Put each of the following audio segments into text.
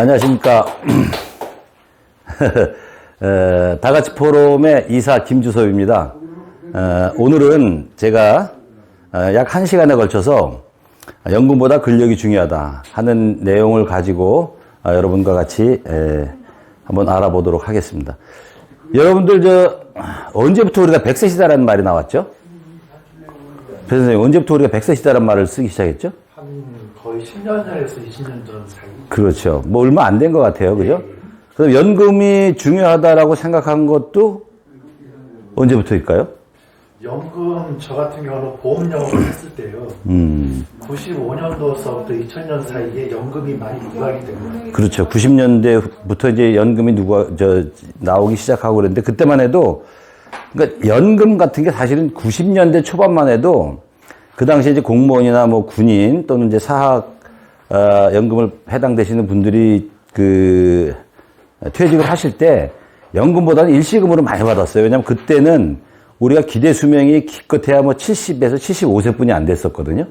안녕하십니까. 다같이 포럼의 이사 김주섭입니다. 오늘은 제가 약 1시간에 걸쳐서 연금보다 근력이 중요하다 하는 내용을 가지고 여러분과 같이 한번 알아보도록 하겠습니다. 여러분들 언제부터 우리가 100세 시대라는 말이 나왔죠? 배 선생님, 언제부터 우리가 100세 시대라는 말을 쓰기 시작했죠? 한 거의 10년 전에서 20년 전 사이. 그렇죠. 뭐 얼마 안 된 것 같아요. 그죠? 그럼 연금이 중요하다라고 생각한 것도 언제부터일까요? 연금, 저 같은 경우는 보험영업을 했을 때요. 95년도서부터 2000년 사이에 연금이 많이 부각이 된 거예요. 그렇죠. 90년대부터 이제 연금이 나오기 시작하고 그랬는데, 그때만 해도, 그러니까 연금 같은 게 사실은 90년대 초반만 해도, 그 당시에 이제 공무원이나 뭐 군인 또는 이제 사학, 연금을 해당되시는 분들이 퇴직을 하실 때 연금보다는 일시금으로 많이 받았어요. 왜냐면 그때는 우리가 기대 수명이 기껏해야 뭐 70에서 75세뿐이 안 됐었거든요.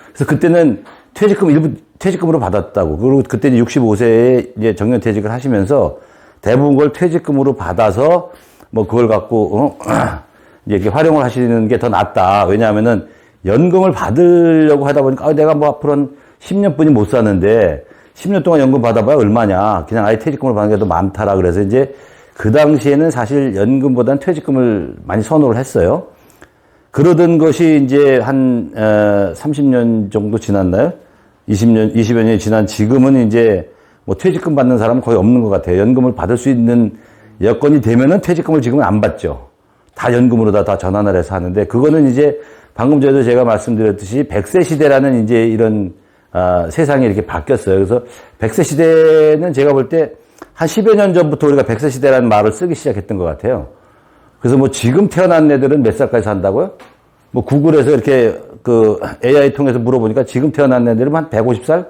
그래서 그때는 퇴직금으로 받았다고. 그리고 그때 65세에 이제 정년 퇴직을 하시면서 대부분 걸 퇴직금으로 받아서 뭐 그걸 갖고, 이제 이렇게 활용을 하시는 게 더 낫다. 왜냐하면은 연금을 받으려고 하다 보니까 내가 뭐 앞으로 한 10년뿐이 못 사는데 10년 동안 연금 받아봐야 얼마냐. 그냥 아예 퇴직금을 받는 게 더 많다라. 그래서 이제 그 당시에는 사실 연금보다는 퇴직금을 많이 선호를 했어요. 그러던 것이 이제 한 30년 정도 지났나요? 20여 년이 지난 지금은 이제 뭐 퇴직금 받는 사람은 거의 없는 것 같아요. 연금을 받을 수 있는 여건이 되면은 퇴직금을 지금은 안 받죠. 다 연금으로 다 전환을 해서 하는데, 그거는 이제 방금 전에도 제가 말씀드렸듯이 100세 시대라는 이제 이런 세상이 이렇게 바뀌었어요. 그래서 100세 시대는 제가 볼 때 한 10여 년 전부터 우리가 100세 시대라는 말을 쓰기 시작했던 것 같아요. 그래서 뭐 지금 태어난 애들은 몇 살까지 산다고요? 뭐 구글에서 이렇게 AI 통해서 물어보니까 지금 태어난 애들은 한 150살?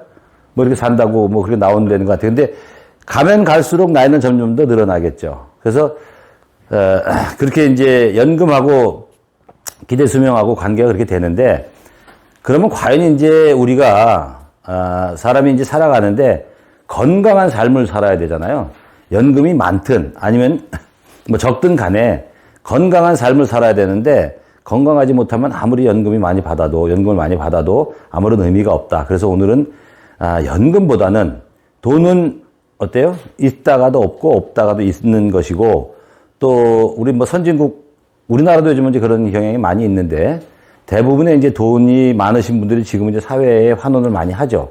뭐 이렇게 산다고 뭐 그렇게 나온다는 것 같아요. 근데 가면 갈수록 나이는 점점 더 늘어나겠죠. 그래서, 그렇게 이제 연금하고 기대 수명하고 관계가 그렇게 되는데, 그러면 과연 이제 우리가, 사람이 이제 살아가는데 건강한 삶을 살아야 되잖아요. 연금이 많든 아니면 뭐 적든 간에 건강한 삶을 살아야 되는데, 건강하지 못하면 아무리 연금을 많이 받아도 아무런 의미가 없다. 그래서 오늘은, 연금보다는 돈은 어때요? 있다가도 없고 없다가도 있는 것이고, 또 우리 뭐 선진국, 우리나라도 요즘은 이제 그런 경향이 많이 있는데, 대부분의 이제 돈이 많으신 분들이 지금 이제 사회에 환원을 많이 하죠.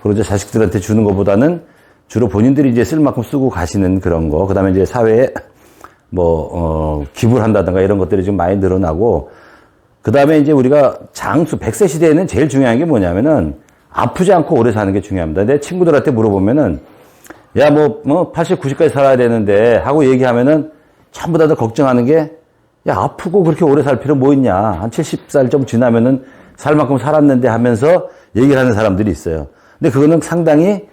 그리고 이제 자식들한테 주는 것보다는 주로 본인들이 이제 쓸 만큼 쓰고 가시는 그런 거. 그 다음에 이제 사회에 기부를 한다든가 이런 것들이 좀 많이 늘어나고, 그 다음에 이제 우리가 100세 시대에는 제일 중요한 게 뭐냐면은 아프지 않고 오래 사는 게 중요합니다. 내 친구들한테 물어보면은, 야, 80, 90까지 살아야 되는데 하고 얘기하면은 전부 다들 걱정하는 게, 야, 아프고 그렇게 오래 살 필요 뭐 있냐. 한 70살 좀 지나면은 살 만큼 살았는데 하면서 얘기를 하는 사람들이 있어요. 근데 그거는 상당히,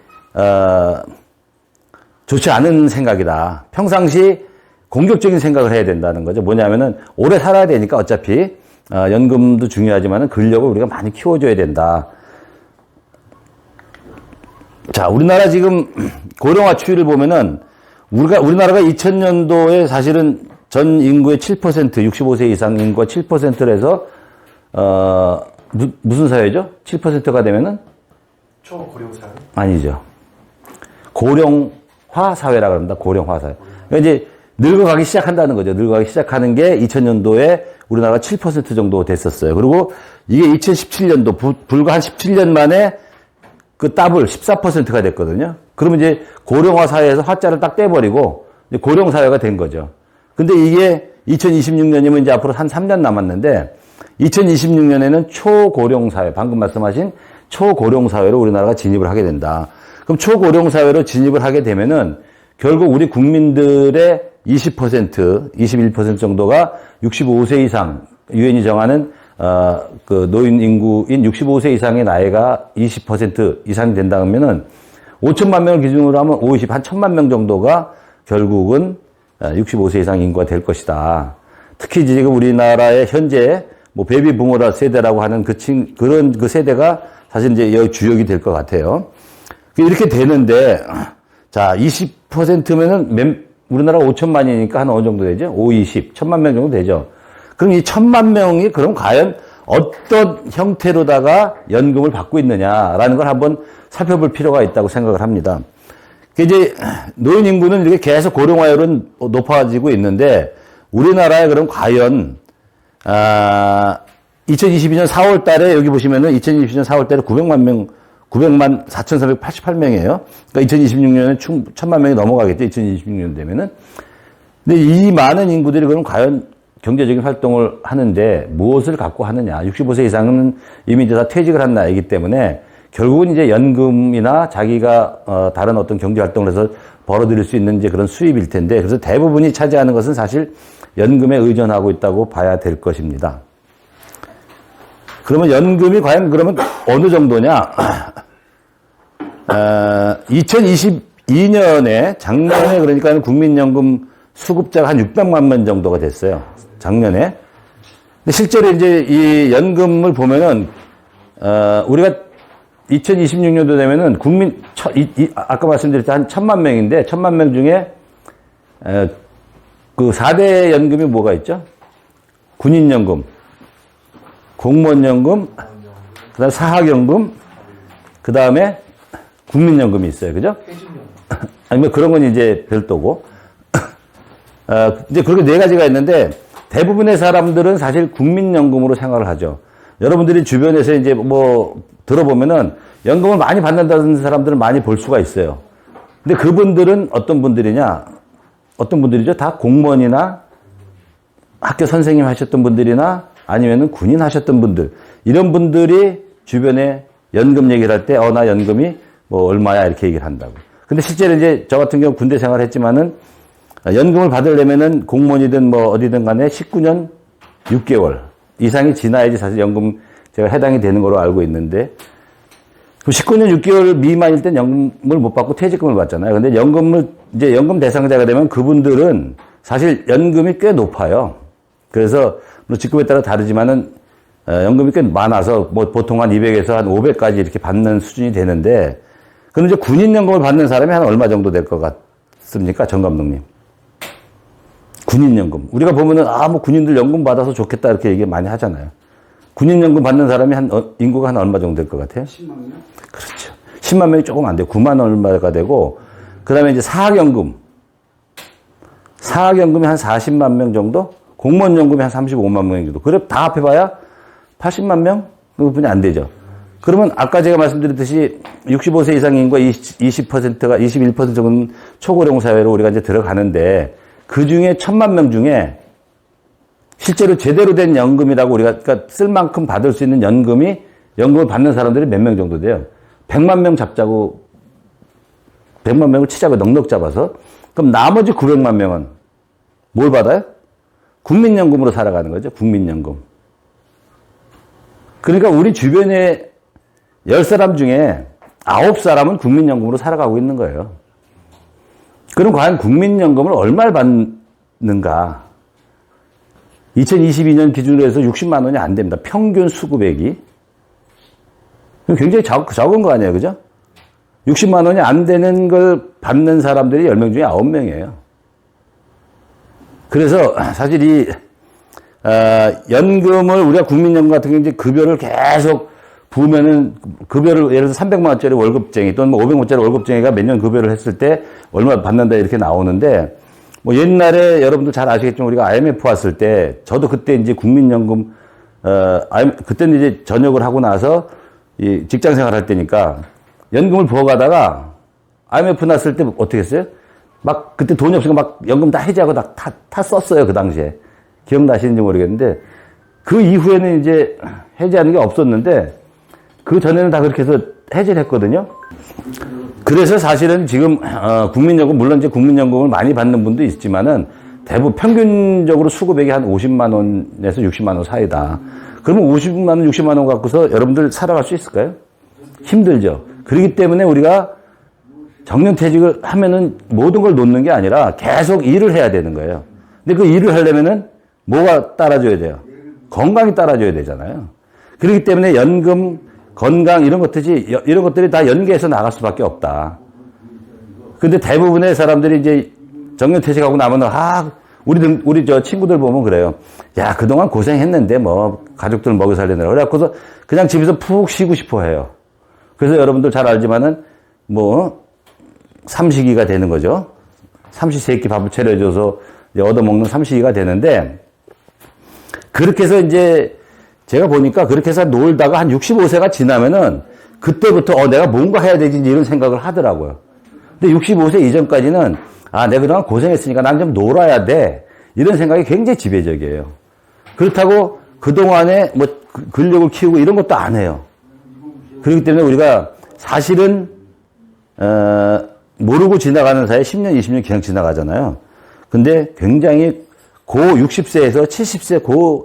좋지 않은 생각이다. 평상시 공격적인 생각을 해야 된다는 거죠. 뭐냐면은 오래 살아야 되니까 어차피, 연금도 중요하지만은 근력을 우리가 많이 키워줘야 된다. 자, 우리나라 지금 고령화 추이를 보면은 우리나라가 2000년도에 사실은 전 인구의 7%, 65세 이상 인구가 7%를 해서, 무슨 사회죠? 7%가 되면은? 초고령 사회? 아니죠. 고령화 사회라고 합니다. 고령화 사회. 그러니까 이제 늙어가기 시작한다는 거죠. 늙어가기 시작하는 게 2000년도에 우리나라가 7% 정도 됐었어요. 그리고 이게 2017년도, 불과 한 17년 만에 그 더블 14%가 됐거든요. 그러면 이제 고령화 사회에서 화자를 딱 떼버리고 이제 고령 사회가 된 거죠. 근데 이게 2026년이면 이제 앞으로 한 3년 남았는데, 2026년에는 초고령 사회, 방금 말씀하신 초고령 사회로 우리나라가 진입을 하게 된다. 그럼 초고령 사회로 진입을 하게 되면은 결국 우리 국민들의 20%, 21% 정도가 65세 이상, 유엔이 정하는 노인 인구인 65세 이상의 나이가 20% 이상이 된다면은 5천만 명을 기준으로 하면 한 1,000만 명 정도가 결국은 65세 이상 인구가 될 것이다. 특히 지금 우리나라의 현재 베이비 부모라 세대라고 하는 그런 세대가 사실 이제 주역이 될 것 같아요. 이렇게 되는데, 자, 20%면은 우리나라가 5천만이니까 한 어느 정도 되죠? 5, 20, 1,000만 명 정도 되죠? 그럼 이 1,000만 명이 그럼 과연 어떤 형태로다가 연금을 받고 있느냐라는 걸 한번 살펴볼 필요가 있다고 생각을 합니다. 이제 노인 인구는 이렇게 계속 고령화율은 높아지고 있는데 우리나라에 그럼 과연 2022년 4월 달에 여기 보시면은 2022년 4월 달에 900만 4,488명이에요. 그러니까 2026년에 1,000만 명이 넘어가겠죠. 2026년 되면은. 근데 이 많은 인구들이 그럼 과연 경제적인 활동을 하는데 무엇을 갖고 하느냐. 65세 이상은 이미 이제 다 퇴직을 한 나이기 때문에 결국은 이제 연금이나 자기가 다른 어떤 경제 활동을 해서 벌어들일 수 있는 이제 그런 수입일 텐데 그래서 대부분이 차지하는 것은 사실 연금에 의존하고 있다고 봐야 될 것입니다. 그러면 연금이 과연 그러면 어느 정도냐? 2022년에 작년에 그러니까 국민연금 수급자가 한 600만 명 정도가 됐어요. 작년에. 근데 실제로 이제 이 연금을 보면은 우리가 2026년도 되면은 아까 말씀드렸던 한 1,000만 명인데 1,000만 명 중에 그 4대 연금이 뭐가 있죠? 군인연금, 공무원연금, 그 다음에 사학연금, 그 다음에 국민연금이 있어요. 그죠? 아니면 그런 건 이제 별도고. 이제 그렇게 네 가지가 있는데 대부분의 사람들은 사실 국민연금으로 생각을 하죠. 여러분들이 주변에서 이제 뭐 들어보면은 연금을 많이 받는다는 사람들은 많이 볼 수가 있어요. 근데 그분들은 어떤 분들이냐? 어떤 분들이죠? 다 공무원이나 학교 선생님 하셨던 분들이나 아니면은 군인 하셨던 분들. 이런 분들이 주변에 연금 얘기를 할 때, 나 연금이 뭐 얼마야 이렇게 얘기를 한다고. 근데 실제로 이제 저 같은 경우 군대 생활 했지만은 연금을 받으려면은 공무원이든 뭐 어디든 간에 19년 6개월 이상이 지나야지 사실 연금 제가 해당이 되는 거로 알고 있는데 19년 6개월 미만일 땐 연금을 못 받고 퇴직금을 받잖아요. 근데 이제 연금 대상자가 되면 그분들은 사실 연금이 꽤 높아요. 그래서 뭐 직급에 따라 다르지만은 연금이 꽤 많아서 뭐 보통 한 200에서 한 500까지 이렇게 받는 수준이 되는데 그럼 이제 군인연금을 받는 사람이 한 얼마 정도 될 것 같습니까? 정 감독님. 군인연금. 우리가 보면은 뭐 군인들 연금 받아서 좋겠다 이렇게 얘기 많이 하잖아요. 군인연금 받는 사람이 인구가 한 얼마 정도 될 것 같아요? 10만 명? 그렇죠. 10만 명이 조금 안 돼요. 9만 원 얼마가 되고, 그 다음에 이제 사학연금이 한 40만 명 정도? 공무원연금이 한 35만 명 정도. 그래, 다 합해봐야 80만 명? 그분이 안 되죠. 그러면 아까 제가 말씀드렸듯이 65세 이상 인구가 20%가, 21% 정도는 초고령 사회로 우리가 이제 들어가는데, 그 중에 1,000만 명 중에 실제로 제대로 된 연금이라고 우리가 그러니까 쓸 만큼 받을 수 있는 연금을 받는 사람들이 몇 명 정도 돼요? 100만 명 잡자고 100만 명을 치자고 넉넉 잡아서 그럼 나머지 900만 명은 뭘 받아요? 국민연금으로 살아가는 거죠. 국민연금. 그러니까 우리 주변에 10사람 중에 9사람은 국민연금으로 살아가고 있는 거예요. 그럼 과연 국민연금을 얼마를 받는가? 2022년 기준으로 해서 60만 원이 안 됩니다. 평균 수급액이. 굉장히 적은 거 아니에요. 그죠? 60만 원이 안 되는 걸 받는 사람들이 10명 중에 9명이에요. 그래서 사실 이 연금을 우리가 국민연금 같은 경우 이제 급여를 계속 부으면은 급여를 예를 들어서 300만 원짜리 월급쟁이 또는 뭐 500만 원짜리 월급쟁이가 몇 년 급여를 했을 때 얼마 받는다 이렇게 나오는데 뭐 옛날에 여러분들 잘 아시겠지만 우리가 IMF 왔을 때 저도 그때 이제 국민연금 그때는 이제 전역을 하고 나서 이 직장 생활할 때니까 연금을 부어가다가 IMF 났을 때 어떻게 했어요? 막 그때 돈이 없으니까 막 연금 다 해지하고 다 썼어요. 그 당시에. 기억나시는지 모르겠는데 그 이후에는 이제 해지하는 게 없었는데 그 전에는 다 그렇게 해서 해지를 했거든요. 그래서 사실은 지금 국민연금 물론 이제 국민연금을 많이 받는 분도 있지만은 대부분 평균적으로 수급액이 한 50만 원에서 60만 원 사이다. 그러면 50만 원, 60만 원 갖고서 여러분들 살아갈 수 있을까요? 힘들죠. 그렇기 때문에 우리가 정년퇴직을 하면은 모든 걸 놓는 게 아니라 계속 일을 해야 되는 거예요. 근데 그 일을 하려면은 뭐가 따라줘야 돼요? 건강이 따라줘야 되잖아요. 그렇기 때문에 연금, 건강 이런 것들이 다 연계해서 나갈 수밖에 없다. 근데 대부분의 사람들이 이제 정년퇴직하고 나면은, 우리 저 친구들 보면 그래요. 야, 그동안 고생했는데, 뭐, 가족들 먹여 살리느라. 그래갖고서 그냥 집에서 푹 쉬고 싶어 해요. 그래서 여러분들 잘 알지만은, 뭐, 삼식이가 되는 거죠. 삼시세끼 밥을 차려줘서 얻어먹는 삼식이가 되는데, 그렇게 해서 이제, 제가 보니까 그렇게 해서 놀다가 한 65세가 지나면은, 그때부터, 내가 뭔가 해야 되지, 이런 생각을 하더라고요. 근데 65세 이전까지는, 내가 그동안 고생했으니까 난 좀 놀아야 돼. 이런 생각이 굉장히 지배적이에요. 그렇다고 그동안에 뭐 근력을 키우고 이런 것도 안 해요. 그렇기 때문에 우리가 사실은, 모르고 지나가는 사이에 10년, 20년 그냥 지나가잖아요. 근데 굉장히 60세에서 70세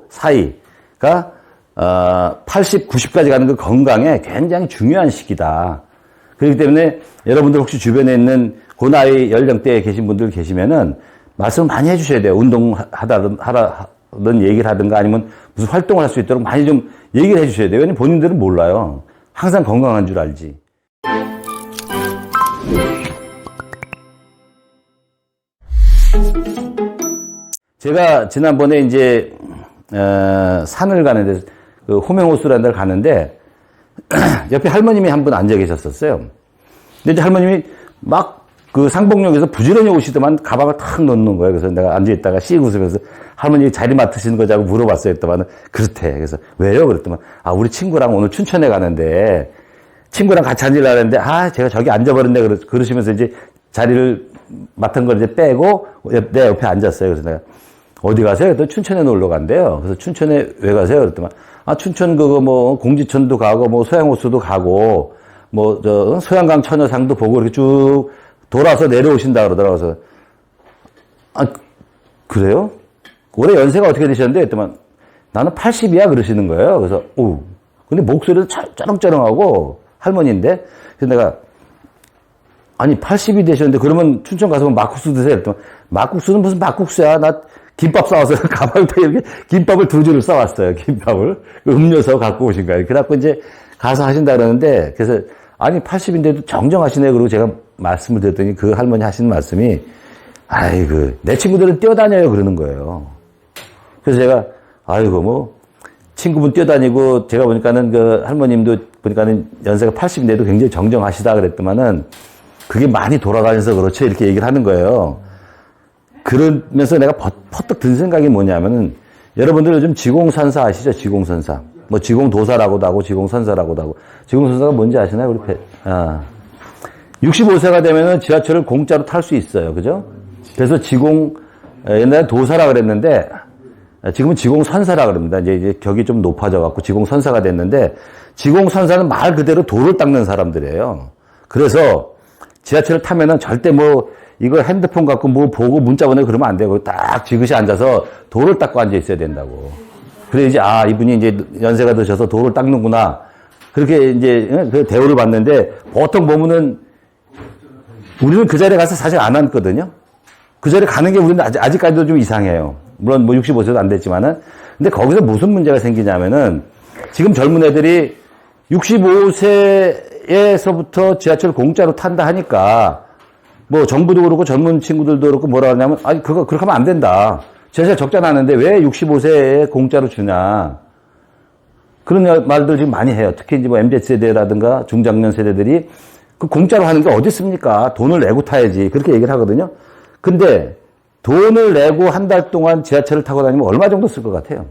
사이가, 80, 90까지 가는 그 건강에 굉장히 중요한 시기다. 그렇기 때문에 여러분들 혹시 주변에 있는 그 나이 연령대에 계신 분들 계시면은 말씀을 많이 해주셔야 돼요. 운동하다든 얘기를 하든가 아니면 무슨 활동을 할 수 있도록 많이 좀 얘기를 해주셔야 돼요. 왜냐면 본인들은 몰라요. 항상 건강한 줄 알지. 제가 지난번에 이제 산을 가는데 그 호명호수라는 데를 가는데 옆에 할머님이 한 분 앉아 계셨었어요. 근데 이제 할머님이 막 그 상복역에서 부지런히 오시더만 가방을 탁 넣는 거예요. 그래서 내가 앉아있다가 씩 웃으면서 할머니 자리 맡으시는 거자고 물어봤어요. 했더만 그렇대. 그래서 왜요? 그랬더만 우리 친구랑 오늘 춘천에 가는데 친구랑 같이 앉으려고 했는데 제가 저기 앉아버렸네. 그러시면서 이제 자리를 맡은 걸 이제 빼고 내 옆에 앉았어요. 그래서 내가 어디 가세요? 또 춘천에 놀러 간대요. 그래서 춘천에 왜 가세요? 그랬더만 춘천 그거 뭐 공지천도 가고 뭐 소양호수도 가고 뭐 저 소양강 처녀상도 보고 이렇게 쭉 돌아서 내려오신다 그러더라고요. 그래서 그래요? 올해 연세가 어떻게 되셨는데? 했더만 나는 80이야 그러시는 거예요. 그래서 근데 목소리도 쩌렁쩌렁하고 할머니인데 그래서 내가 80이 되셨는데 그러면 춘천 가서 막국수 드세요. 했더만 막국수는 무슨 막국수야? 나 김밥 싸와서 가방에 이렇게 김밥을 2줄을 싸왔어요. 김밥을 음료수 갖고 오신 거예요. 그래갖고 이제 가서 하신다 그러는데 그래서 80인데도 정정하시네. 그러고 제가 말씀을 드렸더니 그 할머니 하시는 말씀이 내 친구들은 뛰어다녀요 그러는 거예요. 그래서 제가 뭐 친구분 뛰어다니고 제가 보니까는 그 할머님도 보니까는 연세가 80인데도 굉장히 정정하시다 그랬더만은 그게 많이 돌아다녀서 그렇죠 이렇게 얘기를 하는 거예요. 그러면서 내가 퍼뜩 든 생각이 뭐냐면은 여러분들 요즘 지공선사 아시죠? 지공선사. 뭐 지공도사라고도 하고 지공선사라고도 하고. 지공선사가 뭔지 아시나요? 우리 65세가 되면은 지하철을 공짜로 탈 수 있어요. 그죠? 그래서 옛날에 도사라 그랬는데 지금은 지공선사라 그럽니다. 이제 격이 좀 높아져 갖고 지공선사가 됐는데 지공선사는 말 그대로 돌을 닦는 사람들이에요. 그래서 지하철을 타면은 절대 뭐 이거 핸드폰 갖고 뭐 보고 문자 보내고 그러면 안 되고 딱 지그시 앉아서 돌을 닦고 앉아 있어야 된다고. 그래 이제 이분이 이제 연세가 드셔서 돌을 닦는구나. 그렇게 이제 그 대우를 받는데 보통 보면은 우리는 그 자리에 가서 사실 안 앉거든요. 그 자리에 가는 게 우리는 아직까지도 좀 이상해요. 물론 뭐 65세도 안 됐지만은. 근데 거기서 무슨 문제가 생기냐면은 지금 젊은 애들이 65세에서부터 지하철 공짜로 탄다 하니까 뭐 정부도 그렇고 젊은 친구들도 그렇고 뭐라 하냐면 그렇게 하면 안 된다. 지하철 적자 나는데 왜 65세에 공짜로 주냐. 그런 말들 지금 많이 해요. 특히 이제 뭐 MZ세대라든가 중장년 세대들이 그 공짜로 하는 게 어디 있습니까? 돈을 내고 타야지. 그렇게 얘기를 하거든요. 근데 돈을 내고 한 달 동안 지하철을 타고 다니면 얼마 정도 쓸 것 같아요?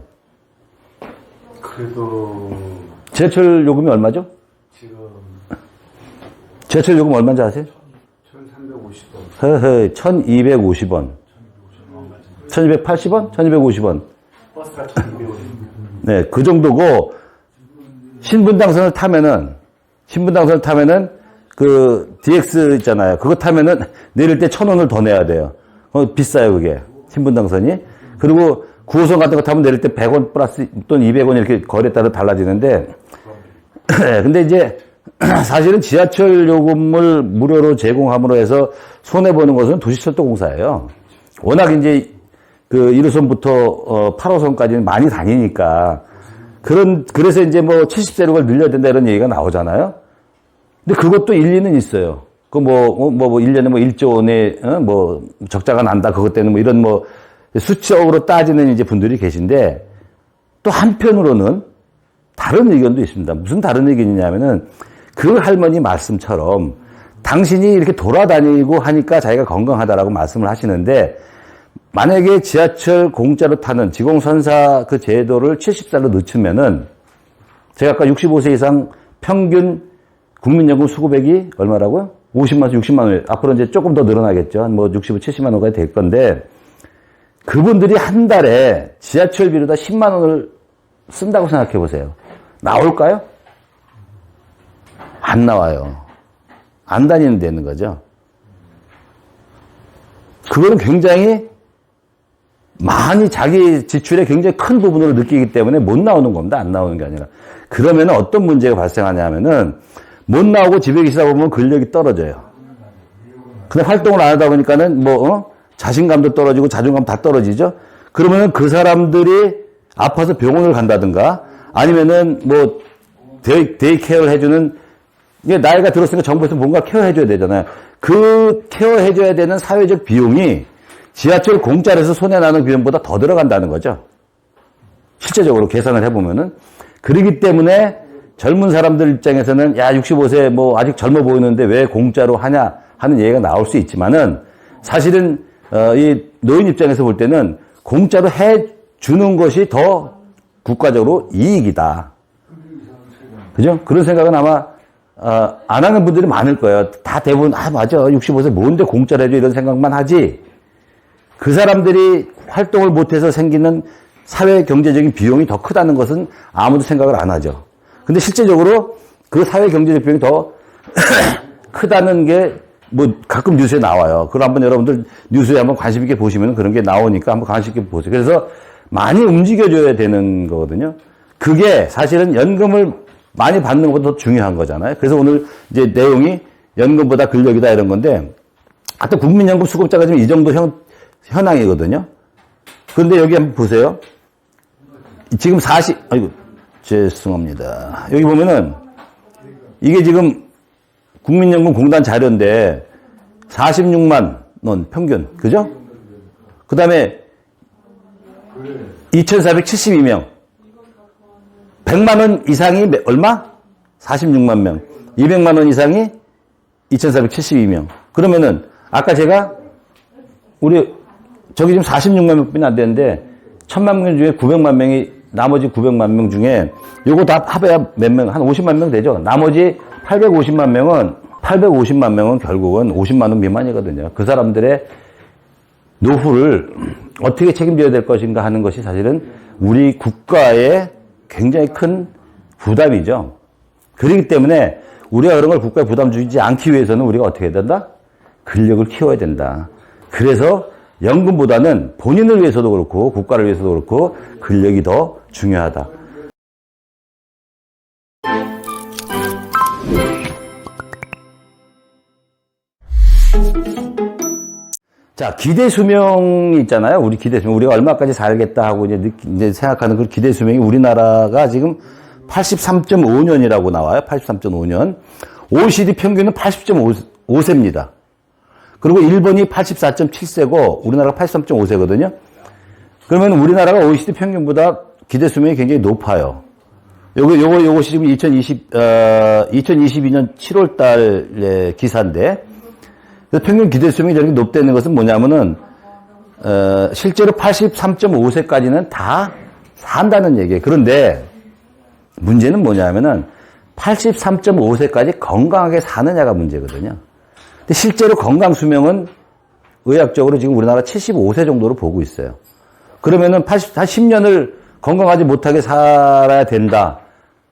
그래도 지하철 요금이 얼마죠? 지금 지하철 요금 얼마인지 아세요? 1,350원. 허허, 1,250원. 1,280원? 1,250원. 버스가 1,200원. 네, 그 정도고, 신분당선을 타면은 그 DX 있잖아요. 그거 타면은 내릴 때 1,000원을 더 내야 돼요. 비싸요, 그게. 신분당선이. 그리고 9호선 같은 거 타면 내릴 때 100원 플러스 또는 200원 이렇게 거리에 따라 달라지는데, 근데 이제 사실은 지하철 요금을 무료로 제공함으로 해서 손해보는 것은 도시철도공사예요. 워낙 이제 그 1호선부터 8호선까지는 많이 다니니까. 그래서 이제 뭐 70세로 그걸 늘려야 된다 이런 얘기가 나오잖아요. 근데 그것도 일리는 있어요. 뭐 1년에 뭐 1조 원의, 뭐, 적자가 난다. 그것 때문에 뭐 이런 뭐, 수적으로 따지는 이제 분들이 계신데, 또 한편으로는 다른 의견도 있습니다. 무슨 다른 의견이냐면은, 그 할머니 말씀처럼, 당신이 이렇게 돌아다니고 하니까 자기가 건강하다라고 말씀을 하시는데, 만약에 지하철 공짜로 타는 지공선사 그 제도를 70살로 늦추면은, 제가 아까 65세 이상 평균 국민연금 수급액이 얼마라고요? 50만원, 60만원. 앞으로 이제 조금 더 늘어나겠죠. 뭐 60, 70만원까지 될 건데, 그분들이 한 달에 지하철비로다 10만원을 쓴다고 생각해 보세요. 나올까요? 안 나와요. 안 다니는 데는 거죠. 그거는 굉장히 많이 자기 지출의 굉장히 큰 부분으로 느끼기 때문에 못 나오는 겁니다. 안 나오는 게 아니라. 그러면 어떤 문제가 발생하냐면은 못 나오고 집에 계시다 보면 근력이 떨어져요. 근데 활동을 안 하다 보니까는 자신감도 떨어지고 자존감 다 떨어지죠. 그러면은 그 사람들이 아파서 병원을 간다든가 아니면은 뭐 데이케어를 해주는 이게 나이가 들었으니까 정부에서 뭔가 케어해줘야 되잖아요. 그 케어해줘야 되는 사회적 비용이 지하철 공짜에서 손해나는 비용보다 더 들어간다는 거죠. 실제적으로 계산을 해보면은. 그러기 때문에 젊은 사람들 입장에서는 야 65세 뭐 아직 젊어 보이는데 왜 공짜로 하냐 하는 얘기가 나올 수 있지만은 사실은 이 노인 입장에서 볼 때는 공짜로 해주는 것이 더 국가적으로 이익이다. 그죠? 그런 생각은 아마 안 하는 분들이 많을 거예요. 다 대부분 맞아 65세 뭔데 공짜로 해줘 이런 생각만 하지. 그 사람들이 활동을 못해서 생기는 사회 경제적인 비용이 더 크다는 것은 아무도 생각을 안 하죠. 근데 실제적으로 그 사회 경제적 비용이 더 크다는 게 뭐 가끔 뉴스에 나와요. 그걸 한번 여러분들 뉴스에 한번 관심 있게 보시면 그런 게 나오니까 한번 관심 있게 보세요. 그래서 많이 움직여줘야 되는 거거든요. 그게 사실은 연금을 많이 받는 것보다 더 중요한 거잖아요. 그래서 오늘 이제 내용이 연금보다 근력이다 이런 건데 하여튼 국민연금 수급자가 지금 이 정도 현황이거든요. 그런데 여기 한번 보세요. 지금 아이고, 죄송합니다. 여기 보면은, 이게 지금 국민연금 공단 자료인데, 46만 원 평균, 그죠? 그 다음에, 2,472명. 100만 원 이상이 얼마? 46만 명. 200만 원 이상이 2,472명. 그러면은, 아까 제가, 저기 지금 46만 명뿐이 안 되는데 1000만 명 중에 900만 명이 나머지 900만 명 중에 요거 다 합해야 몇 명? 한 50만 명 되죠. 나머지 850만 명은 결국은 50만 원 미만이거든요. 그 사람들의 노후를 어떻게 책임져야 될 것인가 하는 것이 사실은 우리 국가의 굉장히 큰 부담이죠. 그렇기 때문에 우리가 그런 걸 국가에 부담 주지 않기 위해서는 우리가 어떻게 해야 된다? 근력을 키워야 된다. 그래서 연금보다는 본인을 위해서도 그렇고 국가를 위해서도 그렇고 근력이 더 중요하다. 자, 기대 수명이 있잖아요. 우리 기대 수명. 우리가 얼마까지 살겠다 하고 이제 생각하는 그 기대 수명이 우리나라가 지금 83.5년이라고 나와요. 83.5년. OECD 평균은 80.5세입니다. 그리고 일본이 84.7세고 우리나라가 83.5세거든요. 그러면 우리나라가 OECD 평균보다 기대 수명이 굉장히 높아요. 요것이 지금 2022년 7월 달의 기사인데, 평균 기대 수명이 저렇게 높다는 것은 뭐냐면은, 실제로 83.5세까지는 다 산다는 얘기예요. 그런데 문제는 뭐냐면은 83.5세까지 건강하게 사느냐가 문제거든요. 근데 실제로 건강 수명은 의학적으로 지금 우리나라 75세 정도로 보고 있어요. 그러면은 한 10년을 건강하지 못하게 살아야 된다.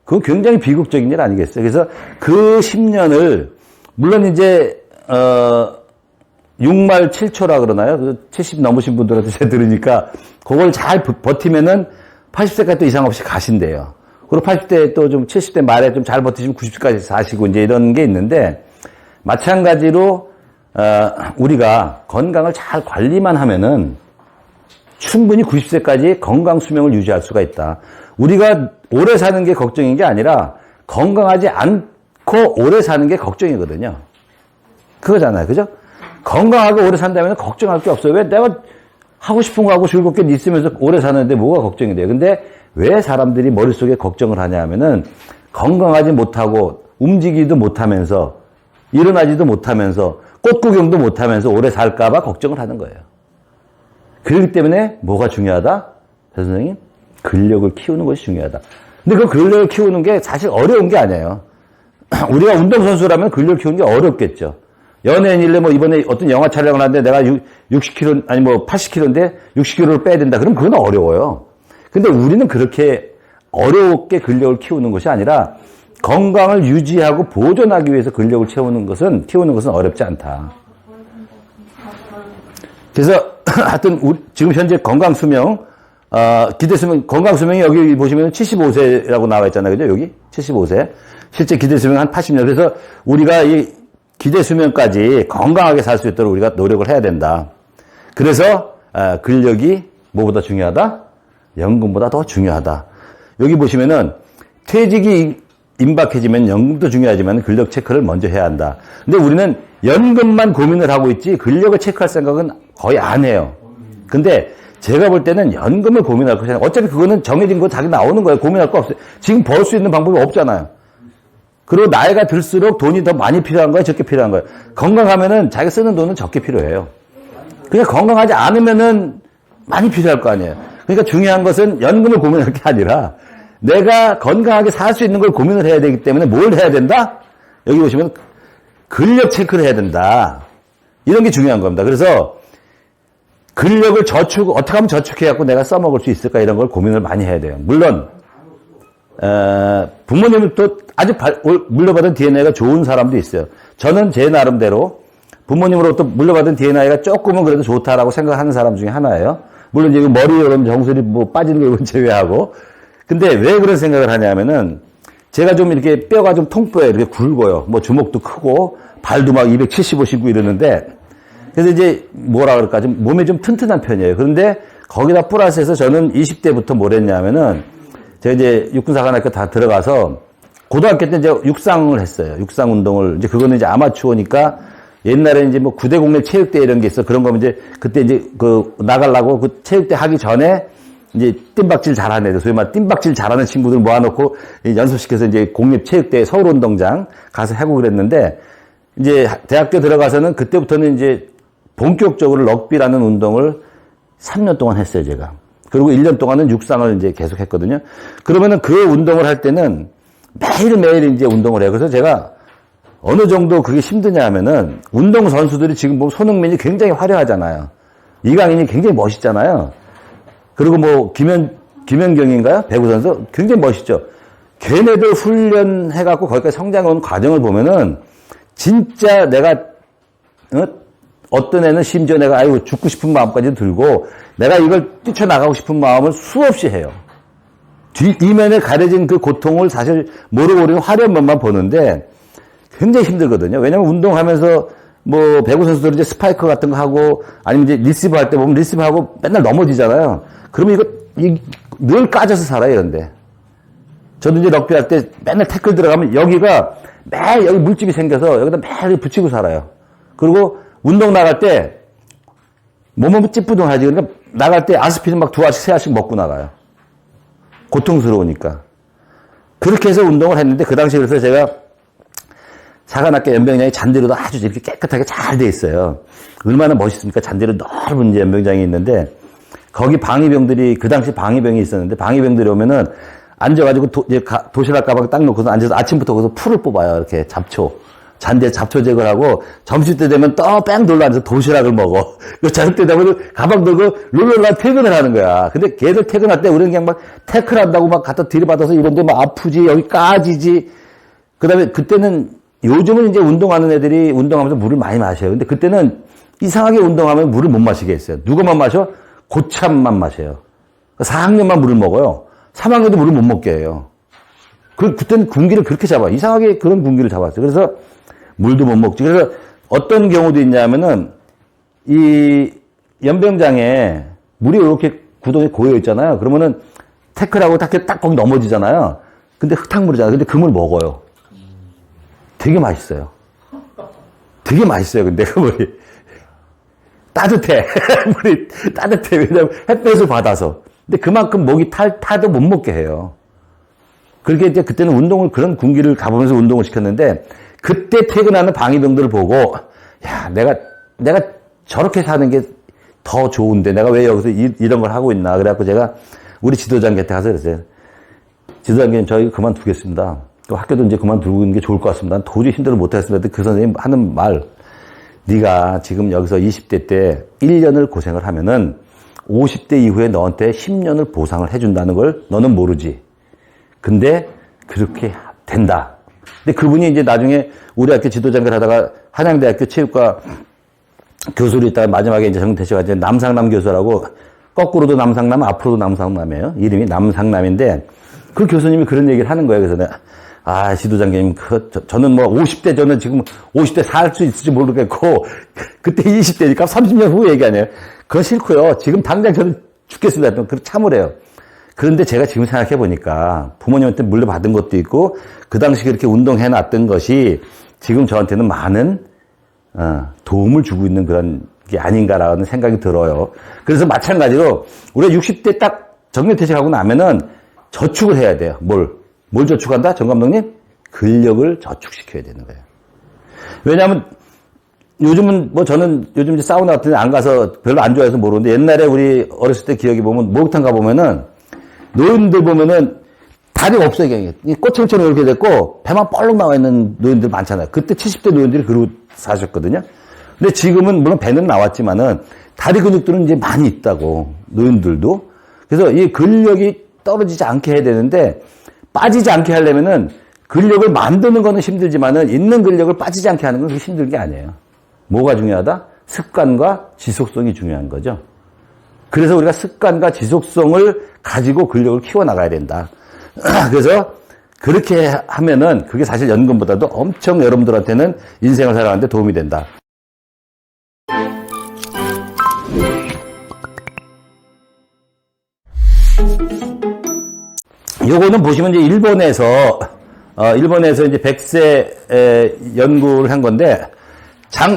그건 굉장히 비극적인 일 아니겠어요? 그래서 그 10년을, 물론 이제, 6말 7초라 그러나요? 그 70 넘으신 분들한테 제가 들으니까, 그걸 잘 버티면은 80세까지 또 이상 없이 가신대요. 그리고 80대 또 좀 70대 말에 좀 잘 버티시면 90세까지 사시고 이제 이런 게 있는데, 마찬가지로, 우리가 건강을 잘 관리만 하면은 충분히 90세까지 건강 수명을 유지할 수가 있다. 우리가 오래 사는 게 걱정인 게 아니라 건강하지 않고 오래 사는 게 걱정이거든요. 그거잖아요. 그죠? 건강하게 오래 산다면 걱정할 게 없어요. 왜 내가 하고 싶은 거 하고 즐겁게 있으면서 오래 사는데 뭐가 걱정이 돼요. 근데 왜 사람들이 머릿속에 걱정을 하냐 하면은 건강하지 못하고 움직이지도 못하면서 일어나지도 못하면서 꽃 구경도 못하면서 오래 살까봐 걱정을 하는 거예요. 그렇기 때문에 뭐가 중요하다? 선생님, 근력을 키우는 것이 중요하다. 근데 그 근력을 키우는 게 사실 어려운 게 아니에요. 우리가 운동선수라면 근력을 키우는 게 어렵겠죠. 연예인일래 뭐 이번에 어떤 영화 촬영을 하는데 내가 60kg, 아니 뭐 80kg인데 60kg를 빼야 된다. 그럼 그건 어려워요. 근데 우리는 그렇게 어렵게 근력을 키우는 것이 아니라 건강을 유지하고 보존하기 위해서 근력을 키우는 것은 어렵지 않다. 그래서 하여튼 지금 현재 건강수명, 기대수명, 건강수명이 여기 보시면 75세라고 나와 있잖아요. 그죠? 여기 75세. 실제 기대수명 한 80년. 그래서 우리가 이 기대수명까지 건강하게 살 수 있도록 우리가 노력을 해야 된다. 그래서 근력이 뭐보다 중요하다? 연금보다 더 중요하다. 여기 보시면은 퇴직이 임박해지면 연금도 중요하지만 근력 체크를 먼저 해야 한다. 근데 우리는 연금만 고민을 하고 있지 근력을 체크할 생각은 거의 안 해요. 근데 제가 볼 때는 연금을 고민할 것이 아니라 어차피 그거는 정해진 거 자기 나오는 거예요. 고민할 거 없어요. 지금 벌 수 있는 방법이 없잖아요. 그리고 나이가 들수록 돈이 더 많이 필요한 거예요? 적게 필요한 거예요? 건강하면은 자기가 쓰는 돈은 적게 필요해요. 그냥 건강하지 않으면은 많이 필요할 거 아니에요. 그러니까 중요한 것은 연금을 고민할 게 아니라 내가 건강하게 살 수 있는 걸 고민을 해야 되기 때문에 뭘 해야 된다? 여기 보시면 근력 체크를 해야 된다. 이런 게 중요한 겁니다. 그래서 근력을 어떻게 하면 저축해갖고 내가 써먹을 수 있을까 이런 걸 고민을 많이 해야 돼요. 물론 부모님을 또 아주 물려받은 DNA가 좋은 사람도 있어요. 저는 제 나름대로 부모님으로부터 물려받은 DNA가 조금은 그래도 좋다라고 생각하는 사람 중에 하나예요. 물론 지금 머리 여름 정수리 뭐 빠지는 거 이건 제외하고. 근데 왜 그런 생각을 하냐면은 제가 좀 이렇게 뼈가 좀 통뼈에 이렇게 굵어요. 뭐 주먹도 크고 발도 막 275 신고 이러는데 그래서 이제 뭐라 그럴까 좀 몸에 좀 튼튼한 편이에요. 그런데 거기다 플러스해서 저는 20대부터 뭘 했냐면은 제가 이제 육군사관학교 다 들어가서 고등학교 때 이제 육상을 했어요. 육상 운동을 이제 그거는 이제 아마추어니까 옛날에 이제 뭐 구대 공례 체육대 이런 게 있어. 그런 거면 이제 그때 이제 나가려고 그 체육대 하기 전에 이제 뜀박질 잘하는 애들, 소위 말 뜀박질 잘하는 친구들 모아놓고 연습시켜서 이제 공립체육대 서울운동장 가서 하고 그랬는데 이제 대학교 들어가서는 그때부터는 이제 본격적으로 럭비라는 운동을 3년 동안 했어요, 제가. 그리고 1년 동안은 육상을 이제 계속 했거든요. 그러면은 그 운동을 할 때는 매일매일 이제 운동을 해요. 그래서 제가 어느 정도 그게 힘드냐 하면은 운동선수들이 지금 보면 손흥민이 굉장히 화려하잖아요. 이강인이 굉장히 멋있잖아요. 그리고 뭐 김연경인가요? 배구 선수 굉장히 멋있죠. 걔네들 훈련해갖고 거기까지 성장한 과정을 보면은 진짜 내가 어떤 애는 심지어 내가 아이고 죽고 싶은 마음까지 들고 내가 이걸 뛰쳐나가고 싶은 마음을 수없이 해요. 이면에 가려진 그 고통을 사실 모르고 우리는 화려한 면만 보는데 굉장히 힘들거든요. 왜냐면 운동하면서 뭐 배구 선수들은 이제 스파이크 같은 거 하고 아니면 이제 리시브 할 때 보면 리시브하고 맨날 넘어지잖아요. 그러면 늘 까져서 살아요, 이런데. 저도 이제 럭비 할 때 맨날 태클 들어가면 여기가 매일 여기 물집이 생겨서 여기다 매일 붙이고 살아요. 그리고 운동 나갈 때 몸은 찌뿌둥하지. 그러니까 나갈 때 아스피린 막 2알씩 3알씩 먹고 나가요. 고통스러우니까. 그렇게 해서 운동을 했는데 그 당시에 그래서 제가 사관학교 연병장이 잔디로도 아주 이렇게 깨끗하게 잘 돼 있어요. 얼마나 멋있습니까? 잔디로 넓은 이제 연병장이 있는데 거기 방위병들이 그 당시 방위병이 있었는데 방위병들이 오면은 앉아가지고 도시락 가방 딱 놓고서 앉아서 아침부터 거기서 풀을 뽑아요. 이렇게 잔디에 잡초 제거를 하고 점심때 되면 또 뺑 돌러 앉아서 도시락을 먹어. 저녁 때 되면 가방 들고 룰루라 퇴근을 하는 거야. 근데 걔들 퇴근할 때 우리는 그냥 막 태클한다고 막 갖다 들이받아서 이런데 막 아프지 여기 까지지. 그다음에 그때는 요즘은 이제 운동하는 애들이 운동하면서 물을 많이 마셔요. 근데 그때는 이상하게 운동하면 물을 못 마시게 했어요. 누가만 마셔? 고참만 마셔요. 4학년만 물을 먹어요. 3학년도 물을 못 먹게 해요. 그때는 군기를 그렇게 잡아. 이상하게 그런 군기를 잡았어요. 그래서 물도 못 먹지. 그래서 어떤 경우도 있냐면은 이 연병장에 물이 이렇게 구덩이에 고여 있잖아요. 그러면은 태클하고 딱 거기 넘어지잖아요. 근데 흙탕물이잖아요. 근데 그 물 먹어요. 되게 맛있어요. 되게 맛있어요. 근데 그 물이 따뜻해. 물이 따뜻해. 왜냐면 햇볕을 받아서. 근데 그만큼 목이 타도 못 먹게 해요. 그렇게 이제 그때는 운동을 그런 군기를 가보면서 운동을 시켰는데 그때 퇴근하는 방위병들을 보고 야 내가 저렇게 사는 게 더 좋은데 내가 왜 여기서 이런 걸 하고 있나. 그래갖고 제가 우리 지도장한테 가서 그랬어요. 지도장님 저희 그만두겠습니다. 또 학교도 이제 그만두고 있는 게 좋을 것 같습니다. 도저히 힘들어 못하겠습니다. 그 선생님 하는 말, 네가 지금 여기서 20대 때 1년을 고생을 하면은 50대 이후에 너한테 10년을 보상을 해준다는 걸 너는 모르지. 근데 그렇게 된다. 근데 그분이 이제 나중에 우리 학교 지도장을 하다가 한양대학교 체육과 교수로 있다가 마지막에 이제 정태시가 이제 남상남 교수라고 거꾸로도 남상남, 앞으로도 남상남이에요. 이름이 남상남인데 그 교수님이 그런 얘기를 하는 거예요. 그래서 내가 지도장님, 저는 뭐 50대 저는 지금 50대 살 수 있을지 모르겠고 그때 20대니까 30년 후 얘기 아니에요. 그거 싫고요. 지금 당장 저는 죽겠습니다. 그 참으래요. 그런데 제가 지금 생각해 보니까 부모님한테 물려받은 것도 있고 그 당시 그렇게 운동해놨던 것이 지금 저한테는 많은 도움을 주고 있는 그런 게 아닌가라는 생각이 들어요. 그래서 마찬가지로 우리가 60대 딱 정년퇴직하고 나면은 저축을 해야 돼요. 뭘 저축한다? 정 감독님? 근력을 저축시켜야 되는 거예요. 왜냐하면 요즘은 뭐 저는 요즘 이제 사우나 같은 데 안 가서 별로 안 좋아해서 모르는데 옛날에 우리 어렸을 때 기억이 보면 목욕탕 가보면은 노인들 보면은 다리가 없어요. 그냥 꼬챙이처럼 이렇게 됐고 배만 뻘록 나와 있는 노인들 많잖아요. 그때 70대 노인들이 그러고 사셨거든요. 근데 지금은 물론 배는 나왔지만은 다리 근육들은 이제 많이 있다고 노인들도. 그래서 이 근력이 떨어지지 않게 해야 되는데 빠지지 않게 하려면은 근력을 만드는 거는 힘들지만은 있는 근력을 빠지지 않게 하는 건 그렇게 힘든 게 아니에요. 뭐가 중요하다? 습관과 지속성이 중요한 거죠. 그래서 우리가 습관과 지속성을 가지고 근력을 키워나가야 된다. 그래서 그렇게 하면은 그게 사실 연금보다도 엄청 여러분들한테는 인생을 살아가는데 도움이 된다. 요거는 보시면 이제 일본에서 이제 100세 연구를 한 건데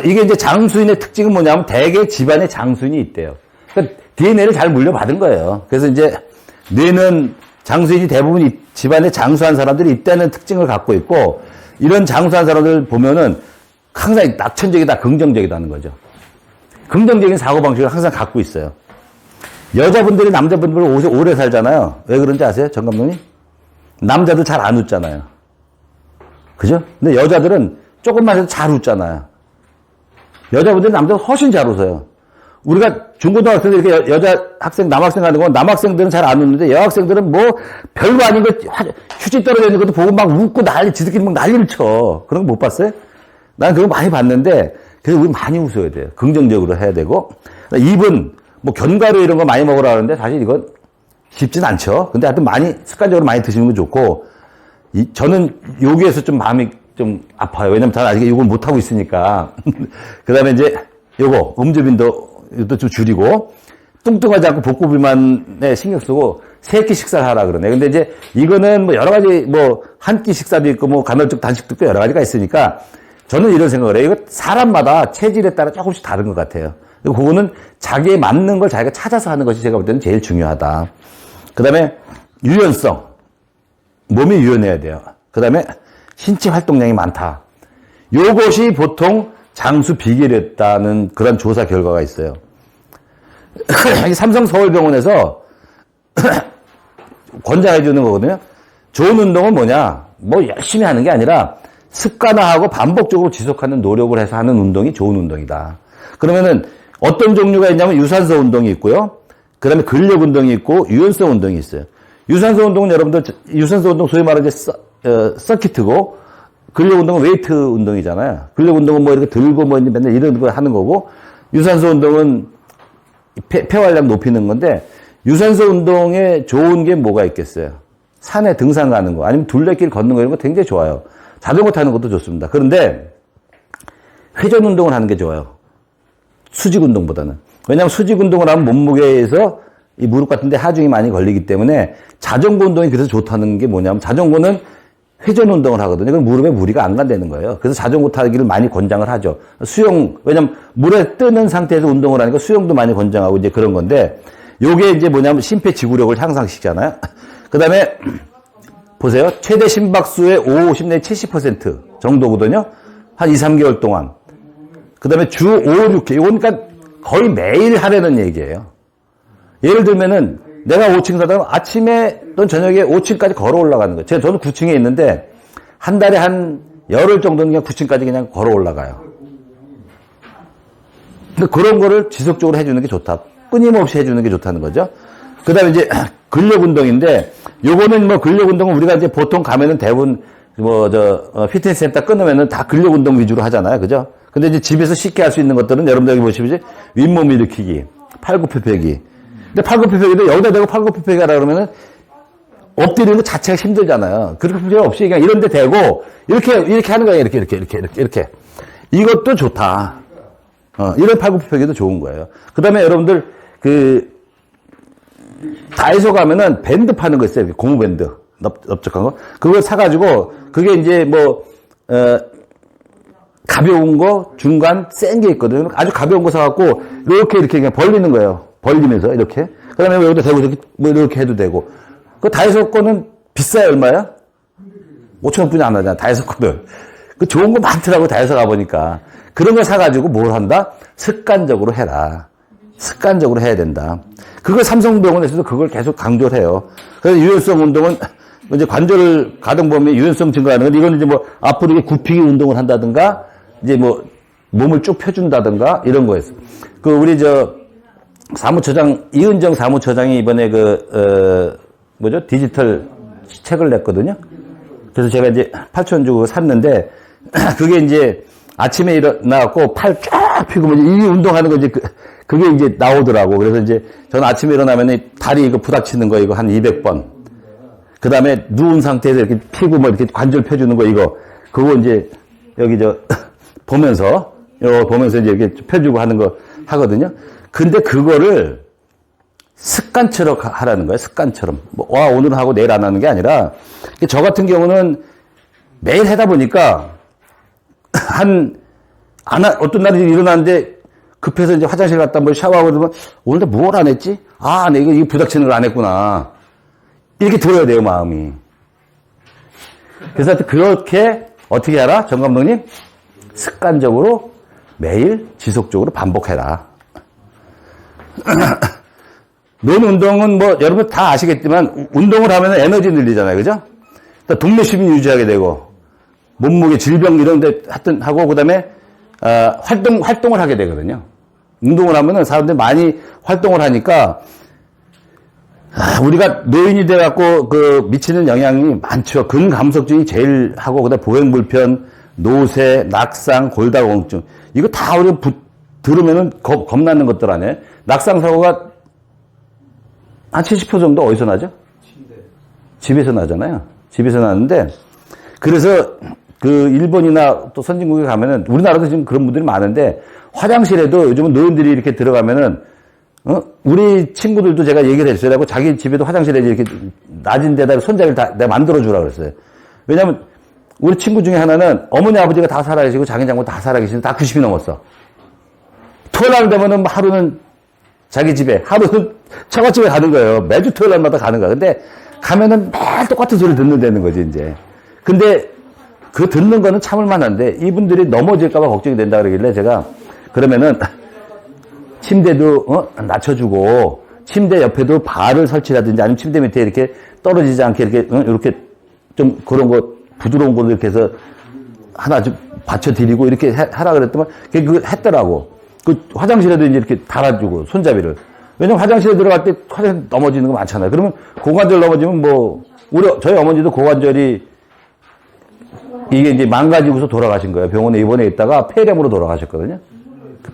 이게 이제 장수인의 특징은 뭐냐면 대개 집안에 장수인이 있대요. 그러니까 DNA를 잘 물려받은 거예요. 그래서 이제 뇌는 장수인이 대부분 집안에 장수한 사람들이 있다는 특징을 갖고 있고 이런 장수한 사람들 보면은 항상 낙천적이다, 긍정적이다는 거죠. 긍정적인 사고방식을 항상 갖고 있어요. 여자분들이 남자분들보다 오래 살잖아요. 왜 그런지 아세요? 정 감독님? 남자들 잘 안 웃잖아요. 그죠? 근데 여자들은 조금만 해도 잘 웃잖아요. 여자분들이 남자보다 훨씬 잘 웃어요. 우리가 중고등학생들 이렇게 여자 학생, 남학생 하는 건 남학생들은 잘 안 웃는데 여학생들은 뭐 별거 아닌 거 휴지 떨어져 있는 것도 보고 막 웃고 지들끼리 막 난리를 쳐. 그런 거 못 봤어요? 난 그거 많이 봤는데 그래서 우리 많이 웃어야 돼요. 긍정적으로 해야 되고. 입은 뭐 견과류 이런 거 많이 먹으라 하는데 사실 이건 쉽진 않죠. 근데 하여튼 습관적으로 많이 드시는 건 좋고 저는 여기에서 좀 마음이 좀 아파요. 왜냐면 저는 아직 이걸 못 하고 있으니까. 그 다음에 이제 요거 음주빈도 좀 줄이고 뚱뚱하지 않고 복부 비만에 신경 쓰고 3끼 식사를 하라 그러네. 근데 이제 이거는 뭐 여러 가지 뭐 한 끼 식사도 있고 뭐 간헐적 단식도 있고 여러 가지가 있으니까 저는 이런 생각을 해요. 이거 사람마다 체질에 따라 조금씩 다른 것 같아요. 그리고 그거는 자기에 맞는 걸 자기가 찾아서 하는 것이 제가 볼 때는 제일 중요하다. 그 다음에 유연성. 몸이 유연해야 돼요. 그 다음에 신체 활동량이 많다. 요것이 보통 장수 비결이었다는 그런 조사 결과가 있어요. 삼성 서울병원에서 권장해 주는 거거든요. 좋은 운동은 뭐냐? 뭐 열심히 하는 게 아니라 습관화하고 반복적으로 지속하는 노력을 해서 하는 운동이 좋은 운동이다. 그러면은 어떤 종류가 있냐면 유산소 운동이 있고요. 그 다음에 근력 운동이 있고 유연성 운동이 있어요. 유산소 운동은 여러분들 유산소 운동 소위 말하는 서킷이고 근력 운동은 웨이트 운동이잖아요. 근력 운동은 뭐 이렇게 들고 뭐 맨날 이런 거 하는 거고 유산소 운동은 폐활량 높이는 건데 유산소 운동에 좋은 게 뭐가 있겠어요? 산에 등산 가는 거 아니면 둘레길 걷는 거 이런 거 굉장히 좋아요. 자전거 타는 것도 좋습니다. 그런데 회전 운동을 하는 게 좋아요. 수직 운동보다는. 왜냐하면 수직 운동을 하면 몸무게에서 이 무릎 같은 데 하중이 많이 걸리기 때문에 자전거 운동이 그래서 좋다는 게 뭐냐면 자전거는 회전 운동을 하거든요. 그럼 무릎에 무리가 안 간다는 거예요. 그래서 자전거 타기를 많이 권장을 하죠. 수영, 왜냐면 물에 뜨는 상태에서 운동을 하니까 수영도 많이 권장하고 이제 그런 건데, 요게 이제 뭐냐면 심폐지구력을 향상시키잖아요. 그 다음에, 보세요. 최대 심박수의 50 내지 70% 정도거든요. 한 2, 3개월 동안. 그 다음에 주 5, 6회. 이건 그러니까 거의 매일 하라는 얘기예요. 예를 들면은 내가 5층 사다가 아침에 또는 저녁에 5층까지 걸어 올라가는 거예요. 저는 9층에 있는데 한 달에 한 열흘 정도는 그냥 9층까지 그냥 걸어 올라가요. 근데 그런 거를 지속적으로 해주는 게 좋다. 끊임없이 해주는 게 좋다는 거죠. 그 다음에 이제 근력 운동인데 요거는 뭐 근력 운동은 우리가 이제 보통 가면은 대부분 피트니스 센터 끊으면은 다 근력 운동 위주로 하잖아요. 그죠? 근데 이제 집에서 쉽게 할 수 있는 것들은 여러분들 여기 보시면 윗몸 일으키기, 팔굽혀펴기. 근데 팔굽혀펴기도 여기다 대고 팔굽혀펴기 하라 그러면은 엎드리는 것 자체가 힘들잖아요. 그렇게 필요 없이 그냥 이런 데 대고 이렇게 하는 거예요. 이렇게. 이것도 좋다. 이런 팔굽혀펴기도 좋은 거예요. 그 다음에 여러분들 다이소 가면은 밴드 파는 거 있어요. 고무밴드. 넓적한 거. 그걸 사가지고 그게 이제 가벼운 거, 중간, 센 게 있거든요. 아주 가벼운 거 사갖고, 이렇게 그냥 벌리는 거예요. 벌리면서, 이렇게. 그 다음에 여기다 대고, 이렇게 해도 되고. 그 다이소 거는 비싸요, 얼마야? 5,000원 뿐이 안 하잖아, 다이소 거는. 그 좋은 거 많더라고, 다이소 가보니까. 그런 거 사가지고 뭘 한다? 습관적으로 해라. 습관적으로 해야 된다. 그걸 삼성병원에서도 그걸 계속 강조를 해요. 그래서 유연성 운동은, 이제 관절 가동범위 유연성 증가하는 건데, 이거는 이제 앞으로 이게 굽히기 운동을 한다든가, 이제 몸을 쭉 펴준다든가, 이런 거였어. 우리 사무처장, 이은정 사무처장이 이번에 디지털 책을 냈거든요. 그래서 제가 이제 8,000원 주고 샀는데, 그게 이제 아침에 일어나갖고 팔 쫙 펴고, 이 운동하는 거 이제 그게 이제 나오더라고. 그래서 이제 저는 아침에 일어나면 다리 이거 부닥치는 거 이거 한 200번. 그 다음에 누운 상태에서 이렇게 피고 이렇게 관절 펴주는 거 그거 이제 여기 보면서 이제 이렇게 펴주고 하는 거 하거든요. 근데 그거를 습관처럼 하라는 거예요. 습관처럼. 오늘은 하고 내일 안 하는 게 아니라, 저 같은 경우는 매일 하다 보니까 어떤 날이 일어났는데 급해서 이제 화장실 갔다 샤워하고 그러면 오늘도 뭘 안 했지? 내가 이거 부닥치는 걸 안 했구나. 이렇게 들어야 돼요, 마음이. 그래서 그렇게 어떻게 하라? 정 감독님? 습관적으로 매일 지속적으로 반복해라. 논 운동은 여러분 다 아시겠지만 운동을 하면 에너지 늘리잖아요. 그죠? 동맥심이 유지하게 되고 몸무게 질병 이런 데 하여튼 하고 그다음에 활동을 하게 되거든요. 운동을 하면은 사람들이 많이 활동을 하니까 우리가 노인이 돼갖고 미치는 영향이 많죠. 근감석증이 제일 하고 그다음 보행불편, 노쇠, 낙상, 골다공증 이거 다 우리가 들으면은 겁나는 것들 아니에요. 낙상 사고가 한 70% 정도 어디서 나죠? 집에서 나잖아요. 집에서 나는데 그래서 일본이나 또 선진국에 가면은 우리나라도 지금 그런 분들이 많은데 화장실에도 요즘은 노인들이 이렇게 들어가면은 우리 친구들도 제가 얘기를 했어요. 그리고 자기 집에도 화장실에 이렇게 낮은 데다 손잡이를 다 내가 만들어주라고 그랬어요. 왜냐면 우리 친구 중에 하나는 어머니 아버지가 다 살아계시고 자기 장모 다 살아계시는데 다 90이 넘었어. 토요일 되면은 하루는 자기 집에, 하루는 처갓집에 가는 거예요. 매주 토요일마다 가는 거야. 근데 가면은 매일 똑같은 소리 듣는다는 거지, 이제. 근데 듣는 거는 참을만 한데 이분들이 넘어질까봐 걱정이 된다 그러길래 제가 그러면은 침대도 낮춰주고 침대 옆에도 바를 설치라든지 아니면 침대 밑에 이렇게 떨어지지 않게 이렇게 좀 그런 거 부드러운 걸로 이렇게 해서 하나 좀 받쳐드리고 이렇게 하라 그랬더만 그걸 했더라고. 화장실에도 이제 이렇게 달아주고 손잡이를. 왜냐면 화장실에 들어갈 때 화장실 넘어지는 거 많잖아요. 그러면 고관절 넘어지면 저희 어머니도 고관절이 이게 이제 망가지고서 돌아가신 거예요. 병원에 입원해 있다가 폐렴으로 돌아가셨거든요.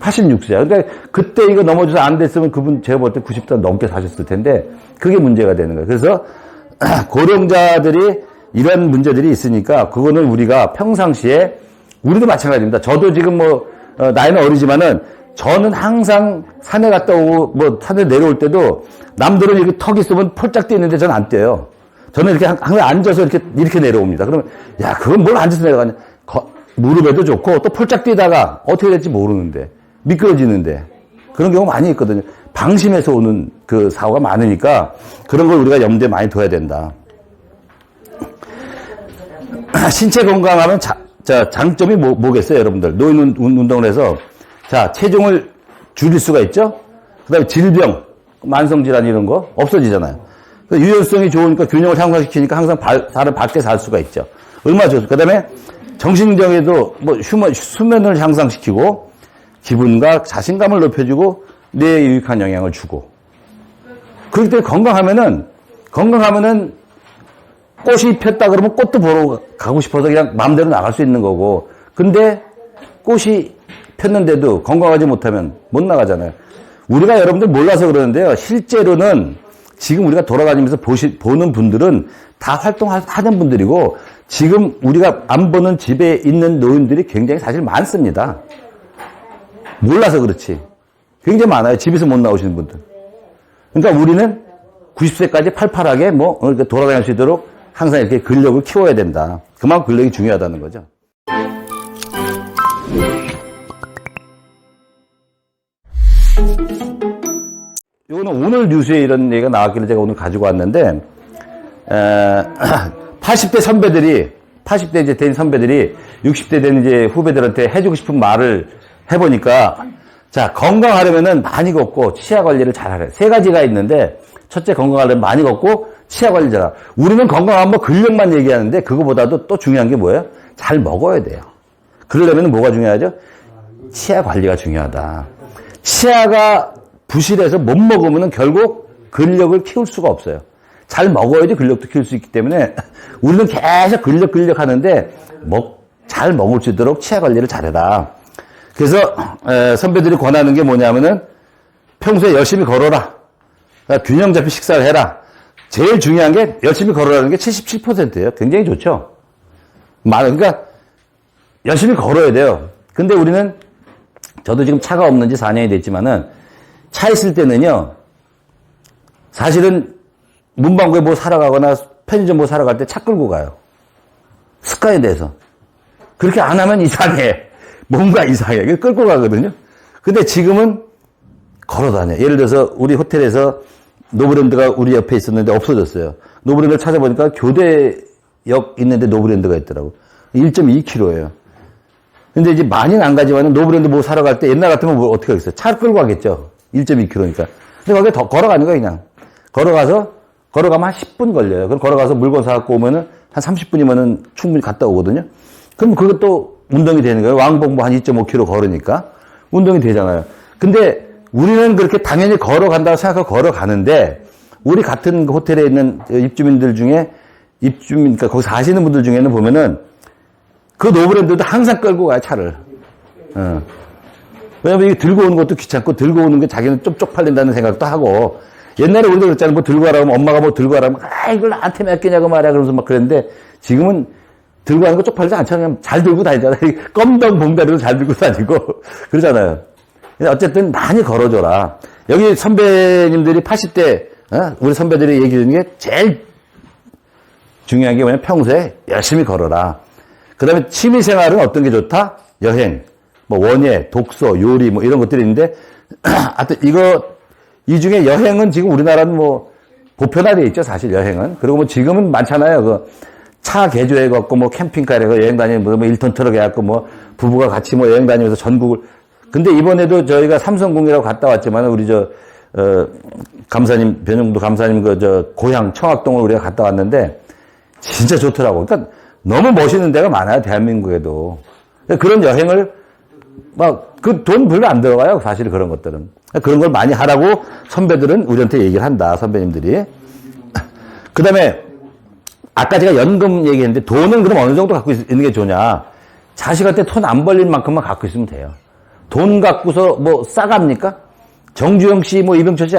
86세야. 그러니까 그때 이거 넘어져서 안 됐으면 그분 제가 볼 때 90살 넘게 사셨을 텐데 그게 문제가 되는 거예요. 그래서 고령자들이 이런 문제들이 있으니까 그거는 우리가 평상시에 우리도 마찬가지입니다. 저도 지금 나이는 어리지만은 저는 항상 산에 갔다 오고 산에 내려올 때도 남들은 이렇게 턱 있으면 폴짝 뛰는데 저는 안 뛰어요. 저는 이렇게 항상 앉아서 이렇게 내려옵니다. 그러면, 야, 그건 뭘 앉아서 내려가냐. 무릎에도 좋고, 또 폴짝 뛰다가 어떻게 될지 모르는데, 미끄러지는데, 그런 경우 많이 있거든요. 방심해서 오는 그 사고가 많으니까, 그런 걸 우리가 염두에 많이 둬야 된다. 신체 건강하면 장점이 뭐겠어요, 여러분들? 노인 운동을 해서, 자, 체중을 줄일 수가 있죠? 그 다음에 질병, 만성질환 이런 거 없어지잖아요. 유연성이 좋으니까 균형을 향상시키니까 항상 사람 밖에 살 수가 있죠. 얼마나 좋습니까? 그 다음에 정신적에도 수면을 향상시키고 기분과 자신감을 높여주고 뇌에 유익한 영향을 주고. 그렇기 때문에 건강하면은 꽃이 폈다 그러면 꽃도 보러 가고 싶어서 그냥 마음대로 나갈 수 있는 거고. 근데 꽃이 폈는데도 건강하지 못하면 못 나가잖아요. 우리가 여러분들 몰라서 그러는데요. 실제로는 지금 우리가 돌아다니면서 보는 분들은 다 활동하는 분들이고 지금 우리가 안 보는 집에 있는 노인들이 굉장히 사실 많습니다. 몰라서 그렇지. 굉장히 많아요. 집에서 못 나오시는 분들. 그러니까 우리는 90세까지 팔팔하게 이렇게 돌아다닐 수 있도록 항상 이렇게 근력을 키워야 된다. 그만큼 근력이 중요하다는 거죠. 이거는 오늘 뉴스에 이런 얘기가 나왔길래 제가 오늘 가지고 왔는데, 80대 선배들이, 80대 이제 된 선배들이 60대 된 이제 후배들한테 해주고 싶은 말을 해보니까, 자, 건강하려면은 많이 걷고 치아 관리를 잘 하래. 세 가지가 있는데, 첫째 건강하려면 많이 걷고 치아 관리 잘 하라. 우리는 건강하면 근력만 얘기하는데, 그거보다도 또 중요한 게 뭐예요? 잘 먹어야 돼요. 그러려면 뭐가 중요하죠? 치아 관리가 중요하다. 치아가 부실해서 못 먹으면 결국 근력을 키울 수가 없어요. 잘 먹어야지 근력도 키울 수 있기 때문에 우리는 계속 근력 하는데 잘 먹을 수 있도록 치아 관리를 잘해라. 그래서 선배들이 권하는 게 뭐냐면은 평소에 열심히 걸어라. 그러니까 균형 잡힌 식사를 해라. 제일 중요한 게 열심히 걸어라는 게 77%예요. 굉장히 좋죠. 그러니까 열심히 걸어야 돼요. 근데 우리는 저도 지금 차가 없는 지 4년이 됐지만은 차 있을 때는요, 사실은 문방구에 뭐 사러 가거나 편의점 뭐 사러 갈 때 차 끌고 가요. 습관에 대해서. 그렇게 안 하면 이상해. 뭔가 이상해. 그래서 끌고 가거든요. 근데 지금은 걸어 다녀요. 예를 들어서 우리 호텔에서 노브랜드가 우리 옆에 있었는데 없어졌어요. 노브랜드를 찾아보니까 교대역 있는데 노브랜드가 있더라고. 1.2km예요. 근데 이제 많이는 안 가지만은 노브랜드 뭐 사러 갈 때 옛날 같으면 뭐 어떻게 하겠어요? 차를 끌고 가겠죠. 1.2km니까. 근데 거기에 더 걸어가는 거야, 그냥. 걸어가면 한 10분 걸려요. 그럼 걸어가서 물건 사갖고 오면은 한 30분이면은 충분히 갔다 오거든요. 그럼 그것도 운동이 되는 거예요. 왕복 뭐 한 2.5km 걸으니까. 운동이 되잖아요. 근데 우리는 그렇게 당연히 걸어간다고 생각하고 걸어가는데, 우리 같은 호텔에 있는 입주민들 중에, 그러니까 거기 사시는 분들 중에는 보면은 그 노브랜드도 항상 끌고 가요, 차를. 왜냐면 이게 들고 오는 것도 귀찮고, 들고 오는 게 자기는 좀 쪽팔린다는 생각도 하고, 옛날에 우리도 그랬잖아요. 뭐 들고 가라고 하면, 엄마가 뭐 들고 가라고 하면, 이걸 나한테 맡기냐고 말이야. 그러면서 막 그랬는데, 지금은 들고 가는 거 쪽팔리지 않잖아요. 그냥 잘 들고 다니잖아요. 껌덩 봉다리로 잘 들고 다니고, 그러잖아요. 어쨌든 많이 걸어줘라. 여기 선배님들이 80대, 우리 선배들이 얘기해 주는 게 제일 중요한 게 뭐냐면 평소에 열심히 걸어라. 그 다음에 취미생활은 어떤 게 좋다? 여행, 뭐 원예, 독서, 요리 뭐 이런 것들이 있는데 하여튼 이 중에 여행은 지금 우리나라는 뭐 보편화되어 있죠, 사실 여행은. 그리고 뭐 지금은 많잖아요. 그 차 개조해갖고 뭐 캠핑카 해서 여행 다니는 뭐 1톤 트럭 해갖고 뭐 부부가 같이 뭐 여행 다니면서 전국을. 근데 이번에도 저희가 삼성궁이라고 갔다 왔지만 우리 감사님, 변영도 감사님 고향 청학동을 우리가 갔다 왔는데 진짜 좋더라고. 그러니까 너무 멋있는 데가 많아요, 대한민국에도. 그런 여행을 그 돈 별로 안 들어가요, 사실 그런 것들은. 그런 걸 많이 하라고 선배들은 우리한테 얘기를 한다, 선배님들이. 그 다음에 아까 제가 연금 얘기했는데 돈은 그럼 어느 정도 갖고 있는 게 좋냐. 자식한테 돈 안 벌릴 만큼만 갖고 있으면 돼요. 돈 갖고서 뭐 싸갑니까? 정주영 씨, 뭐 이병철 씨,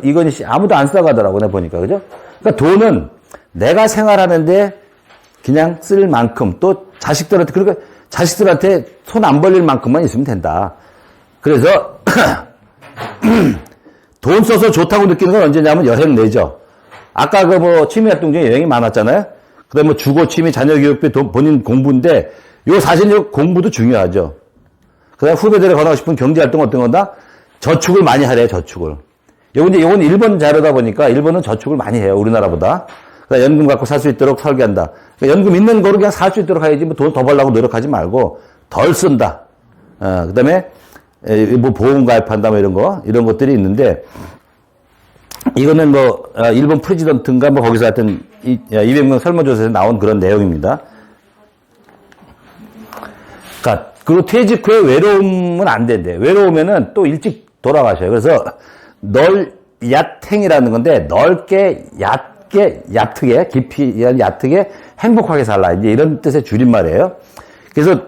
이건희 씨 아무도 안 싸가더라고, 내가 보니까. 그죠? 그러니까 돈은 내가 생활하는데 그냥 쓸 만큼, 또 자식들한테, 그러니까 자식들한테 손 안 벌릴 만큼만 있으면 된다. 그래서 돈 써서 좋다고 느끼는 건 언제냐면 여행 내죠. 아까 그 뭐 취미활동 중에 여행이 많았잖아요. 그 다음에 뭐 주거, 취미, 자녀 교육비, 본인 공부인데, 요 사실 요 공부도 중요하죠. 그 다음에 후배들에 권하고 싶은 경제활동 어떤 건다? 저축을 많이 하래요, 저축을. 요건 일본 자료다 보니까 일본은 저축을 많이 해요, 우리나라보다. 그러니까 연금 갖고 살 수 있도록 설계한다. 그러니까 연금 있는 거로 그냥 살 수 있도록 해야지, 뭐 돈 더 벌려고 노력하지 말고, 덜 쓴다. 그 다음에, 뭐 보험 가입한다, 뭐 이런 것들이 있는데, 이거는 뭐, 일본 프레지던트인가 뭐 거기서 하여튼, 200명 설문조사에서 나온 그런 내용입니다. 그러니까, 그리고 퇴직 후에 외로움은 안 된대. 외로우면은 또 일찍 돌아가셔요. 그래서, 얕행이라는 건데, 넓게, 얕게, 얕게, 깊이, 얕게, 행복하게 살라. 이제 이런 뜻의 줄임말이에요. 그래서,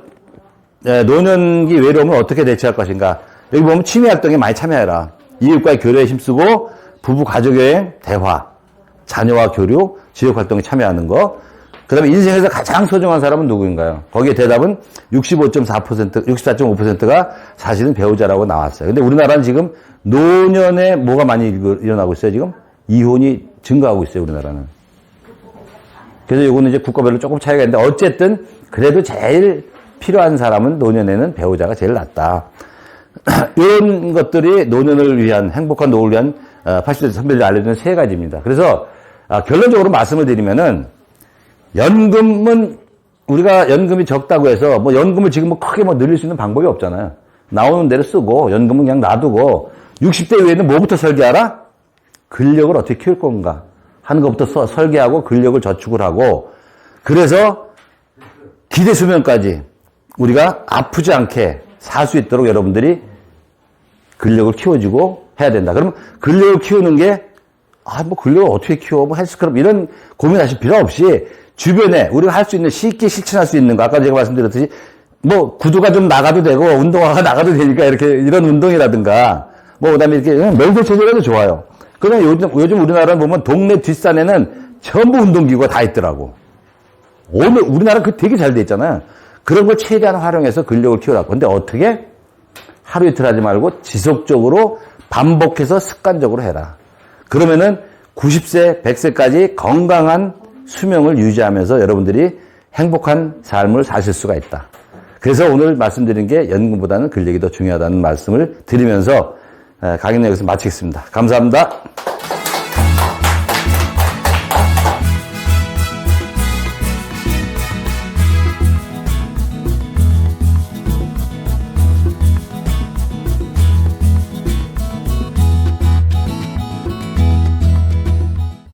노년기 외로움을 어떻게 대처할 것인가. 여기 보면 취미활동에 많이 참여해라. 이웃과의 교류에 힘쓰고, 부부 가족여행, 대화, 자녀와 교류, 지역활동에 참여하는 거. 그 다음에 인생에서 가장 소중한 사람은 누구인가요? 거기에 대답은 64.5%가 사실은 배우자라고 나왔어요. 근데 우리나라는 지금 노년에 뭐가 많이 일어나고 있어요, 지금? 이혼이 증가하고 있어요, 우리나라는. 그래서 이거는 이제 국가별로 조금 차이가 있는데, 어쨌든, 그래도 제일 필요한 사람은 노년에는 배우자가 제일 낫다. 이런 것들이 노년을 위한, 행복한 노후를 위한 80대 선배들이 알려주는 세 가지입니다. 그래서 결론적으로 말씀을 드리면은 연금은 우리가 연금이 적다고 해서 뭐 연금을 지금 뭐 크게 뭐 늘릴 수 있는 방법이 없잖아요. 나오는 대로 쓰고 연금은 그냥 놔두고 60대 이후에는 뭐부터 설계하라? 근력을 어떻게 키울 건가 하는 것부터 설계하고 근력을 저축을 하고 그래서 기대 수명까지 우리가 아프지 않게 살 수 있도록 여러분들이 근력을 키워주고 해야 된다. 그러면 근력을 키우는 게, 뭐 근력을 어떻게 키워? 뭐 헬스클럽 이런 고민하실 필요 없이 주변에 우리가 할 수 있는 쉽게 실천할 수 있는 거. 아까 제가 말씀드렸듯이 뭐 구두가 좀 나가도 되고 운동화가 나가도 되니까 이렇게 이런 운동이라든가 뭐 그다음에 이렇게 멜도 체조라도 좋아요. 그러나 요즘 우리나라 보면 동네 뒷산에는 전부 운동기구가 다 있더라고. 오늘 우리나라 그 되게 잘 돼 있잖아요. 그런 걸 최대한 활용해서 근력을 키우라고. 근데 어떻게? 하루 이틀 하지 말고 지속적으로 반복해서 습관적으로 해라. 그러면은 90세, 100세까지 건강한 수명을 유지하면서 여러분들이 행복한 삶을 사실 수가 있다. 그래서 오늘 말씀드린 게 연금보다는 근력이 더 중요하다는 말씀을 드리면서 강의는 여기서 마치겠습니다. 감사합니다.